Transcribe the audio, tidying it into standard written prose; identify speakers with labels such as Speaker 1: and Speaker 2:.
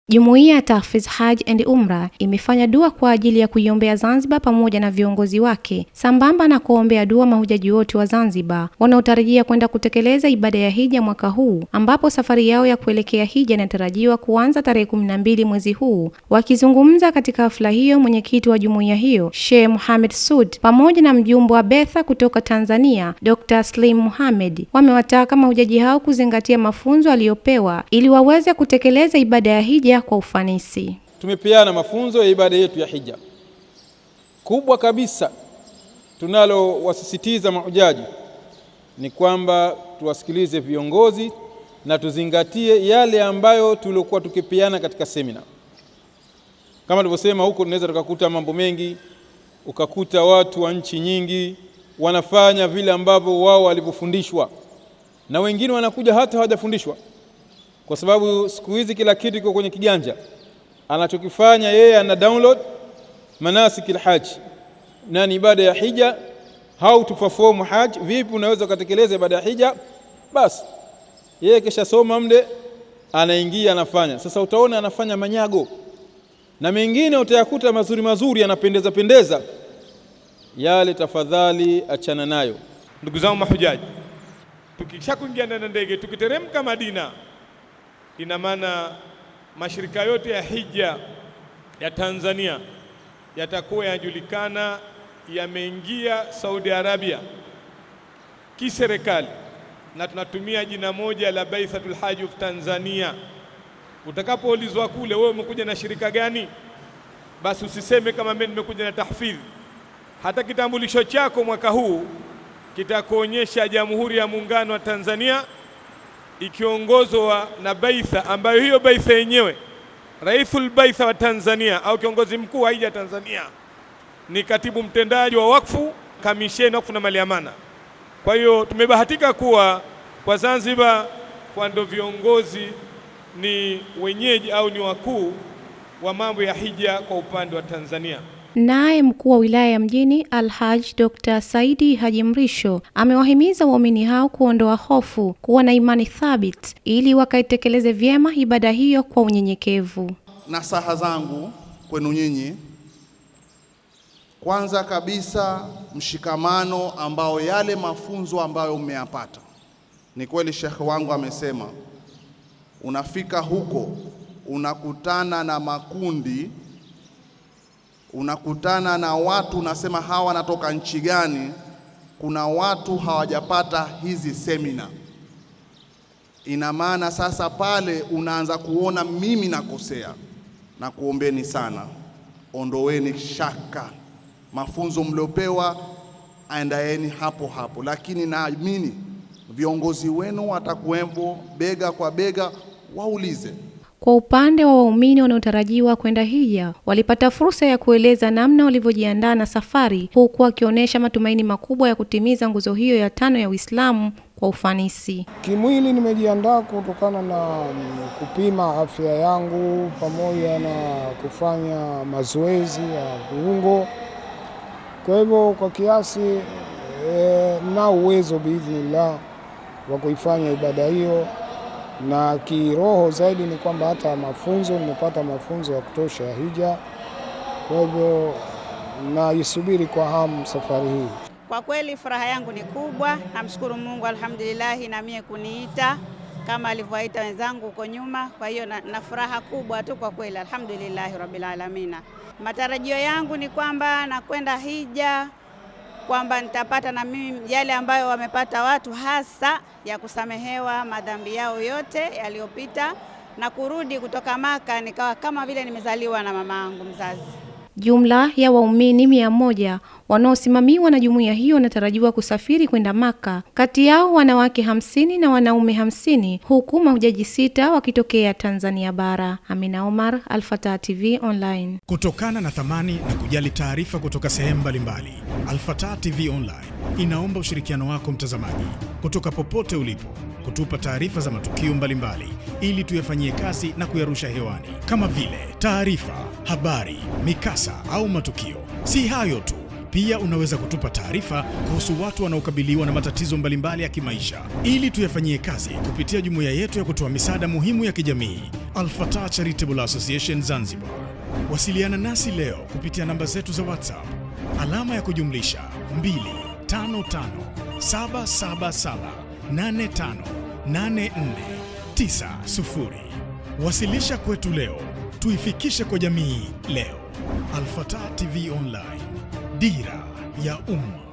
Speaker 1: Jumuiya ya Tahfidh Hajj and Umrah imefanya dua kwa ajili ya kuiombea Zanzibar pamoja na viongozi wake, sambamba na kuombea dua mahujaji wote wa Zanzibar wanaotarajia kwenda kutekeleza ibada ya hija mwaka huu, ambapo safari yao ya kuelekea hija inatarajiwa kuanza tarehe 12 mwezi huu. Wakizungumza katika hafla hiyo, mwenyekiti wa jumuiya hiyo Sheikh Mohamed Sud pamoja na mjumbe wa Betha kutoka Tanzania Dr. Slim Mohamed wamewataka mahujaji hao kuzingatia mafunzo aliyopewa ili waweze kutekeleza ibada ya hija kwa ufanisi.
Speaker 2: Tumepeana mafunzo ya ibada yetu ya hija. Kubwa kabisa tunalowasisitiza mahujaji ni kwamba tuwasikilize viongozi na tuzingatie yale ambayo tulikuwa tukipeana katika semina. Kama tulivyosema, huko tunaweza tukakuta mambo mengi, ukakuta watu wa nchi nyingi wanafanya vile ambavyo wao walivyofundishwa, na wengine wanakuja hata hawajafundishwa, kwa sababu siku hizi kila kitu kiko kwenye kiganja. Anachokifanya yeye, ana download manasik al-hajj na ibada ya hija, how to perform hajj, vipi unaweza kutekeleza ibada ya hija. Basi yeye kisha soma mle, anaingia anafanya. Sasa utaona anafanya manyago, na mengine utayakuta mazuri mazuri, yanapendeza pendeza. Yale tafadhali achana nayo.
Speaker 3: Ndugu zangu mahujaji, tukishakuingia ndani ya ndege tukiteremka Madina, ina maana mashirika yote ya hija ya Tanzania yatakuwa yajulikana yameingia Saudi Arabia kiserikali, na tunatumia jina moja la Baithatul Hajj of Tanzania. Utakapoulizwa kule, wewe umekuja na shirika gani, basi usiseme kama mimi nimekuja na tahfidh. Hata kitambulisho chako mwaka huu kitakuonyesha Jamhuri ya Muungano wa Tanzania ikiongozwa na Baitha, ambayo hiyo Baitha yenyewe Raisul Baitha wa Tanzania au kiongozi mkuu wa hija Tanzania ni katibu mtendaji wa wakfu, kamisheni wakfu na mali amana. Kwa hiyo tumebahatika kuwa kwa Zanzibar kwa ndo viongozi ni wenyeji au ni wakuu wa mambo ya hija kwa upande wa Tanzania.
Speaker 1: Naye mkuu wa wilaya ya Mjini Al-Hajj Dr. Saidi Haji Mrisho amewahimiza waumini hao kuondoa hofu, kuwa na imani thabiti ili wakaitekeleze vyema ibada hiyo kwa unyenyekevu.
Speaker 4: Nasaha zangu kwenu nyinyi, kwanza kabisa mshikamano ambao yale mafunzo ambayo mmeyapata. Ni kweli shekhe wangu amesema, unafika huko unakutana na makundi, unakutana na watu, unasema hawa wanatoka nchi gani? Kuna watu hawajapata hizi semina. Ina maana sasa pale unaanza kuona mimi nakosea, na kuombeni sana, ondoweni shaka. Mafunzo mliopewa aendaeni hapo hapo, lakini naamini viongozi wenu watakuwepo bega kwa bega, waulize.
Speaker 1: Kwa upande wa waumini wanaotarajiwa kwenda hija, walipata fursa ya kueleza namna walivyojiandaa na safari, huku wakionyesha matumaini makubwa ya kutimiza nguzo hiyo ya 5 ya Uislamu kwa ufanisi.
Speaker 5: Kimwili nimejiandaa kutokana na kupima afya yangu pamoja na kufanya mazoezi ya viungo. Kwa hivyo kwa kiasi na uwezo biidhnillah wa kuifanya ibada hiyo, na kiroho zaidi ni kwamba hata nimepata mafunzo ya kutosha ya hija. Kwa hivyo naisubiri kwa hamu safari hii.
Speaker 6: Kwa kweli furaha yangu ni kubwa, namshukuru Mungu alhamdulillah na mie kuniita kama alivyoita wenzangu huko nyuma. Kwa hiyo na furaha kubwa tu kwa kweli, alhamdulillah rabbil alamin. Matarajio yangu ni kwamba nakwenda hija, kwamba nitapata na mimi yale ambayo wamepata watu, hasa ya kusamehewa madhambi yao yote yaliyopita na kurudi kutoka Maka nikawa kama vile nimezaliwa na mama yangu mzazi.
Speaker 1: Jumla ya waumini 100 wanaosimamiwa na jumuiya hiyo wanatarajiwa kusafiri kwenda Maka. Kati yao wanawake 50 na wanaume 50, huku mahujaji 6 wakitokea Tanzania bara. Amina Omar, Al-Fatah TV Online.
Speaker 7: Kutokana na thamani na kujali taarifa kutoka sehemu mbalimbali, Al-Fatah TV Online inaomba ushirikiano wako mtazamaji, kutoka popote ulipo, kutupa taarifa za matukio mbalimbali ili tuyafanyie kazi na kuyarusha hewani, kama vile taarifa, habari, mikasa au matukio. Si hayo tu, pia unaweza kutupa taarifa kuhusu watu wanaokabiliwa na matatizo mbalimbali ya kimaisha ili tuyafanyie kazi kupitia jumuiya yetu ya kutoa misaada muhimu ya kijamii Al-Fatah Charitable Association Zanzibar. Wasiliana nasi leo kupitia namba zetu za WhatsApp alama ya kujumlisha 25577785490. Wasilisha kwetu leo, tuifikishe kwa jamii leo. Al-Fatah TV Online, dira ya umma.